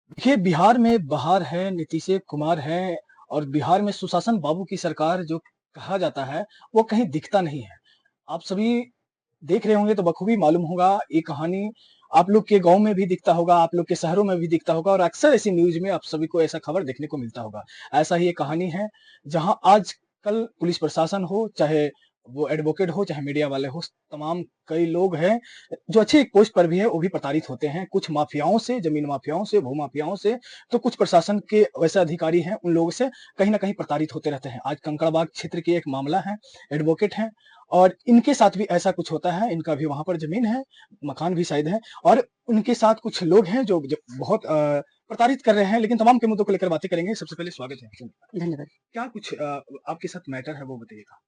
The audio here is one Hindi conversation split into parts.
देखिए, बिहार में बहार है, नीतीश कुमार हैं और बिहार में सुशासन बाबू की सरकार जो कहा जाता है, वो कहीं दिखता नहीं है। आप सभी देख रहे होंगे तो बखूबी मालूम होगा ये कहानी आप लोग के गाँव में भी दिखता होगा, आप लोग के शहरों में भी दिखता होगा और अक्सर ऐसी न्यूज़ में आप सभी को ऐसा खबर देखने को मिलता होगा। ऐसा ही एक कहानी है, जहाँ आजकल पुलिस प्रशासन हो, चाहे वो एडवोकेट हो, चाहे मीडिया वाले हो, तमाम कई लोग हैं जो अच्छी पोस्ट पर भी है, वो भी प्रताड़ित होते हैं। कुछ माफियाओं से, जमीन माफियाओं से, भूमाफियाओं से, तो कुछ प्रशासन के वैसे अधिकारी हैं, उन लोगों से कहीं न कहीं प्रताड़ित होते रहते हैं। आज कंकड़बाग क्षेत्र की एक मामला है, एडवोकेट हैं और इनके साथ भी ऐसा कुछ होता है, इनका भी वहाँ पर ज़मीन है, मकान भी शायद है और उनके साथ कुछ लोग हैं जो बहुत प्रताड़ित कर रहे हैं, लेकिन तमाम के मुद्दों को लेकर बातें करेंगे। सबसे पहले स्वागत है। धन्यवाद। क्या कुछ आपके साथ मैटर है वो बताइएगा?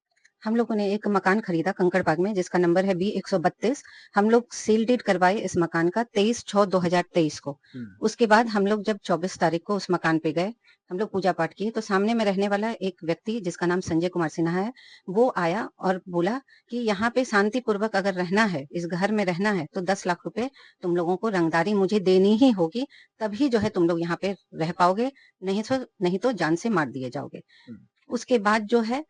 हम लोगों ने एक मकान खरीदा कंकड़बाग में जिसका नंबर है बी 132। हम लोग सील डीड करवाए इस मकान का 23/6/2023 को। हुँ। उसके बाद हम लोग जब 24 तारीख को उस मकान पे गए, हम लोग पूजा पाठ किए तो सामने में रहने वाला एक व्यक्ति जिसका नाम संजय कुमार सिन्हा है, वो आया और बोला कि यहाँ पे शांतिपूर्वक अगर रहना है, इस घर में रहना है तो 10 लाख रुपए तुम लोगों को रंगदारी मुझे देनी ही होगी, तभी जो है तुम लोग यहाँ पे रह पाओगे, नहीं तो जान से मार दिए जाओगे। हुँ। उसके बाद जो है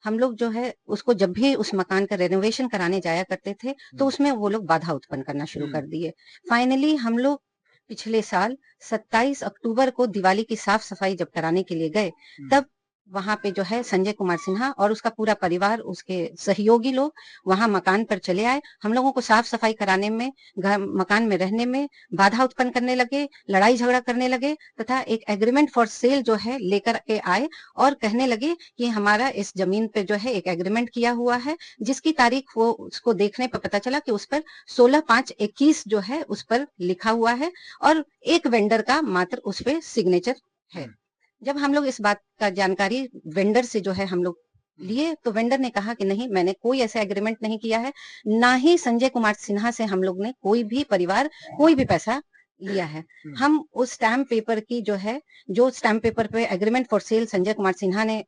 हम लोग जो है उसको जब भी उस मकान का रेनोवेशन कराने जाया करते थे तो हुँ। उसमें वो लोग बाधा उत्पन्न करना शुरू हुँ। कर दिए। फाइनली हम लोग पिछले साल 27 अक्टूबर को दिवाली की साफ सफाई जब कराने के लिए गए, हुँ। तब वहां पे जो है संजय कुमार सिन्हा और उसका पूरा परिवार, उसके सहयोगी लोग वहां मकान पर चले आए। हम लोगों को साफ सफाई कराने में, घर मकान में रहने में बाधा उत्पन्न करने लगे, लड़ाई झगड़ा करने लगे तथा एक एग्रीमेंट फॉर सेल जो है लेकर के आए और कहने लगे कि हमारा इस जमीन पे जो है एक एग्रीमेंट किया हुआ है, जिसकी तारीख वो उसको देखने पर पता चला कि उस पर 16/5/21 जो है उस पर लिखा हुआ है और एक वेंडर का मात्र उस पे सिग्नेचर है। हुँ। जब हम लोग इस बात का जानकारी वेंडर से जो है हम लोग हुँ। लिए तो वेंडर ने कहा कि नहीं, मैंने कोई ऐसा एग्रीमेंट नहीं किया है, ना ही संजय कुमार सिन्हा से हम लोग ने कोई भी परिवार कोई भी पैसा लिया है। हुँ। हम उस स्टैम्प पेपर की जो है, जो स्टैम्प पेपर पे agreement for sale Sanjay Kumar Sinha ने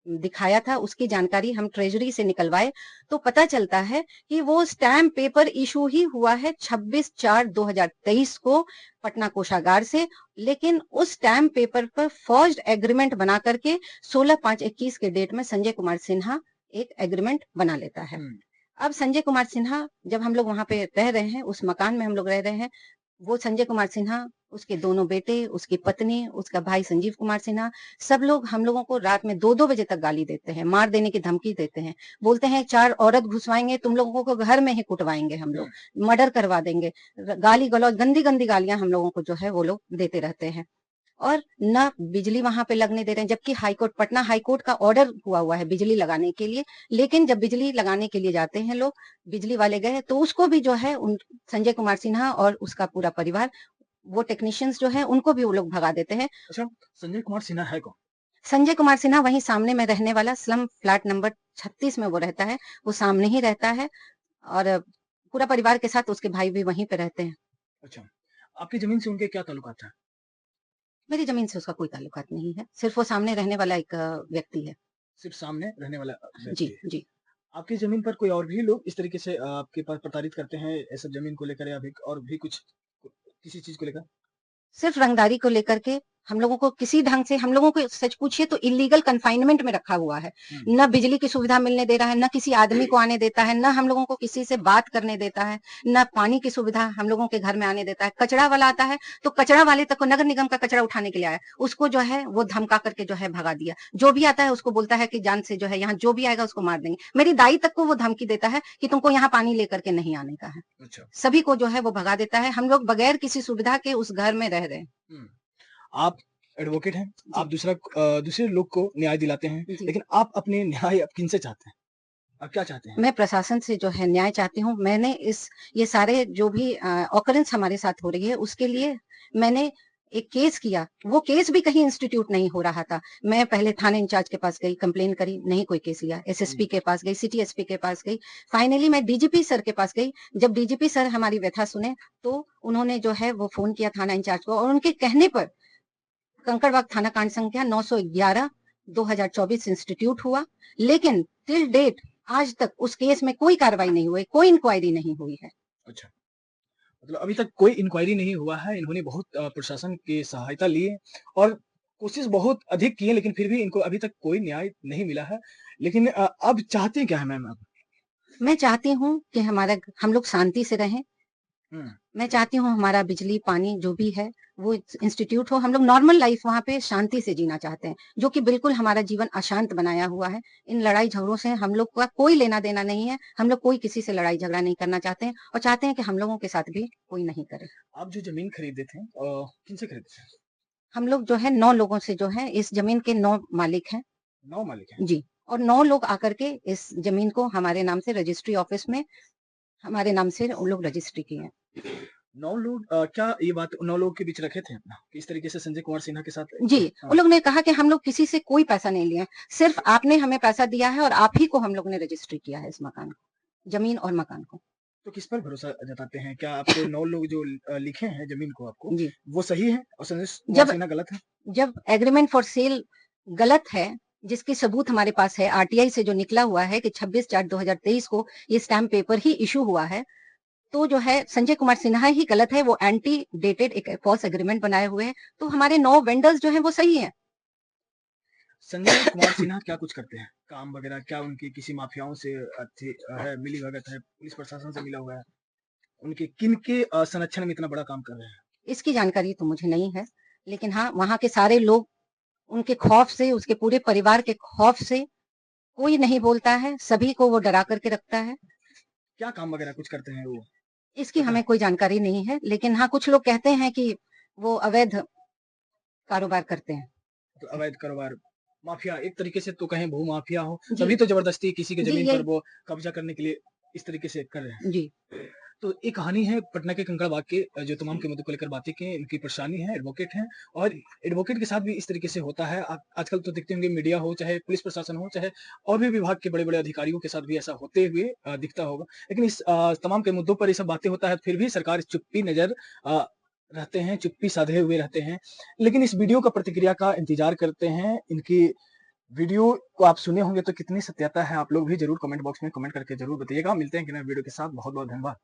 दिखाया था, उसकी जानकारी हम ट्रेजरी से निकलवाए तो पता चलता है कि वो स्टैम्प पेपर इशू ही हुआ है 26/4/2023 को पटना कोषागार से, लेकिन उस स्टैम्प पेपर पर फॉर्ज्ड एग्रीमेंट बना करके 16/5/21 के डेट में संजय कुमार सिन्हा एक एग्रीमेंट बना लेता है। हुँ। अब संजय कुमार सिन्हा, जब हम लोग वहां पे रह रहे हैं, उस मकान में हम लोग रह रहे हैं, वो संजय कुमार सिन्हा, उसके दोनों बेटे, उसकी पत्नी, उसका भाई संजीव कुमार सिन्हा, सब लोग हम लोगों को रात में 2-2 बजे तक गाली देते हैं, मार देने की धमकी देते हैं। बोलते हैं 4 औरत घुसवाएंगे, तुम लोगों को घर में ही कुटवाएंगे हम लोग, मर्डर करवा देंगे। गाली गलौज, गंदी-गंदी गालियां हम लोगों को जो है वो लोग देते रहते हैं। और ना बिजली वहां पे लगने दे रहे हैं, जबकि हाईकोर्ट, पटना हाईकोर्ट का ऑर्डर हुआ है बिजली लगाने के लिए, लेकिन जब बिजली लगाने के लिए जाते हैं लोग, बिजली वाले गए तो उसको भी जो है उन संजय कुमार सिन्हा और उसका पूरा परिवार, वो टेक्नीशियंस जो है उनको भी वो लोग भगा देते हैं। अच्छा, संजय कुमार सिन्हा है कौन? संजय कुमार सिन्हा वहीं सामने में रहने वाला स्लम फ्लैट नंबर 36 में वो रहता है, वो सामने ही रहता है और पूरा परिवार के साथ उसके भाई भी वहीं पे रहते हैं। अच्छा, आपकी ज़मीन से उनके क्या ताल्लुकात हैं? मेरी जमीन से उसका कोई ताल्लुकात नहीं है, सिर्फ वो सामने रहने वाला एक व्यक्ति है। सिर्फ़ सामने रहने वाला जी व्यक्ति है। जी। आपकी ज़मीन पर कोई और भी लोग इस तरीके से आपके पास प्रताड़ित करते हैं, ऐसा ज़मीन को लेकर या भी और भी कुछ किसी चीज़ को लेकर? सिर्फ रंगदारी को लेकर के हम लोगों को किसी ढंग से, हम लोगों को सच पूछिए तो इलीगल कन्फाइनमेंट में रखा हुआ है। हुँ। न बिजली की सुविधा मिलने दे रहा है, न किसी आदमी को आने देता है, न हम लोगों को किसी से बात करने देता है, न पानी की सुविधा हम लोगों के घर में आने देता है। कचरा वाला आता है तो कचरा वाले तक को, नगर निगम का कचरा उठाने के लिए आया, उसको जो है वो धमका करके जो है भगा दिया। जो भी आता है उसको बोलता है कि जान से जो है यहाँ जो भी आएगा उसको मार देंगे। मेरी दाई तक को वो धमकी देता है कि तुमको यहाँ पानी लेकर के नहीं आने का है। अच्छा। सभी को जो है वो भगा देता है। हम लोग बगैर किसी सुविधा के उस घर में रह रहे हैं। हुँ। आप एडवोकेट हैं, आप जी दूसरे लोग को न्याय दिलाते हैं, जी। लेकिन आप अपने न्याय आप किनसे चाहते हैं? आप क्या चाहते हैं? मैं प्रशासन से जो है न्याय चाहती हूँ। मैंने ये सारे जो भी ऑकरेंस हमारे साथ हो रही है उसके लिए मैंने एक केस किया। वो केस भी कहीं इंस्टीट्यूट नहीं हो रहा था। मैं पहले थाने इंचार्ज के पास गई, कंप्लेन करी, नहीं कोई केस लिया। एसएसपी हुँ। के पास गई, सिटी एसपी के पास गई। फाइनली मैं डीजीपी सर के पास गई। जब डीजीपी सर हमारी व्यथा सुने तो उन्होंने जो है वो फोन किया थाना इंचार्ज को और उनके कहने पर कंकड़बाग थाना कांड संख्या 911 2024 इंस्टीट्यूट हुआ। लेकिन टिल डेट आज तक उस केस में कोई कार्रवाई नहीं हुई, कोई इंक्वायरी नहीं हुई है। अच्छा। मतलब अभी तक कोई इंक्वायरी नहीं हुआ है। इन्होंने बहुत प्रशासन की सहायता ली है और कोशिश बहुत अधिक की है, लेकिन फिर भी इनको अभी तक कोई न्याय नहीं मिला है। लेकिन अब चाहते क्या हैं मैम आप? मैं चाहती हूँ कि हम लोग शांति से रहें। हुँ। मैं चाहती हूँ हमारा बिजली, पानी जो भी है, वो इंस्टीट्यूट हो। हम लोग नॉर्मल लाइफ वहाँ पे शांति से जीना चाहते हैं, जो कि बिल्कुल हमारा जीवन अशांत बनाया हुआ है। इन लड़ाई-झगड़ों से हम लोग का कोई लेना-देना नहीं है। हम लोग कोई किसी से लड़ाई-झगड़ा नहीं करना चाहते हैं और चाहते हैं कि हम लोगों के साथ भी कोई नहीं करे। आप जो ज़मीन खरीदे थे किनसे खरीदे थे? हम लोग जो है 9 लोगों से जो है इस ज़मीन के 9 मालिक हैं। 9 मालिक हैं। जी, और 9 लोग आकर के इस ज़मीन को हमारे नाम से रजिस्ट्री ऑफिस में हमारे नाम से उन लोग रजिस्ट्री किए हैं। 9 लोग क्या ये बात 9 लोगों के बीच रखे थे अपना? कि इस तरीके से संजय कुमार सिन्हा के साथ जी, हाँ। उन लोग ने कहा कि हम लोग किसी से कोई पैसा नहीं लिए हैं, सिर्फ़ आपने हमें पैसा दिया है और आप ही को हम लोग ने रजिस्ट्री किया है इस मकान को, ज़मीन और मकान को। तो किस पर भरोसा जताते हैं? क्या आपको 9 लोग जो लिखे हैं ज़मीन को आपको, जी, वो सही है और संजय कुमार जब सिन्हा गलत है? जब एग्रीमेंट फॉर सेल गलत है, जिसकी सबूत हमारे पास है, आरटीआई से जो निकला हुआ है कि 26/4/2023 को ये स्टैम्प पेपर ही इश्यू हुआ है, तो जो है संजय कुमार सिन्हा ही गलत है, वो एंटी डेटेड एक फ़ॉल्स एग्रीमेंट बनाए हुए हैं, तो हमारे 9 वेंडर्स जो हैं वो सही हैं। संजय कुमार सिन्हा क्या कुछ करते हैं? काम वगैरह क्या उनकी किसी माफियाओं से है, मिली-भगत है, पुलिस प्रशासन से मिला हुआ है? उनके किनके संरक्षण में इतना बड़ा काम कर रहे हैं? इसकी जानकारी तो मुझे नहीं है, लेकिन हाँ, वहाँ के सारे लोग उनके खौफ से, उसके पूरे परिवार के खौफ से कोई नहीं बोलता है, सभी को वो डरा करके रखता है। क्या काम वगैरह कुछ करते हैं वो? इसकी पता हमें है? कोई जानकारी नहीं है, लेकिन हाँ, कुछ लोग कहते हैं कि वो अवैध कारोबार करते हैं। तो अवैध कारोबार, माफिया एक तरीके से तो कहें भू-माफिया हो, जी, तभी तो ज़बरदस्ती किसी की जी, ज़मीन पर ये वो कब्ज़ा करने के लिए इस तरीके से कर रहे हैं। जी, तो एक कहानी है पटना के कंकड़बाग की जो तमाम के मुद्दों को लेकर बातें की, इनकी परेशानी है, एडवोकेट हैं और एडवोकेट के साथ भी इस तरीके से होता है। आप आजकल तो देखते होंगे मीडिया हो, चाहे पुलिस प्रशासन हो, चाहे और भी विभाग के बड़े-बड़े अधिकारियों के साथ भी ऐसा होते हुए दिखता होगा। लेकिन इस तमाम के मुद्दों पर ये सब बातें होता है, फिर भी सरकार चुप्पी नज़र रहते हैं, चुप्पी साधे हुए रहते हैं। लेकिन इस वीडियो का प्रतिक्रिया का इंतज़ार करते हैं। इनकी वीडियो को आप सुने होंगे तो कितनी सत्यता है, आप लोग भी ज़रूर कमेंट बॉक्स में कमेंट करके ज़रूर बताइएगा। मिलते हैं एक नए वीडियो के साथ। बहुत-बहुत धन्यवाद।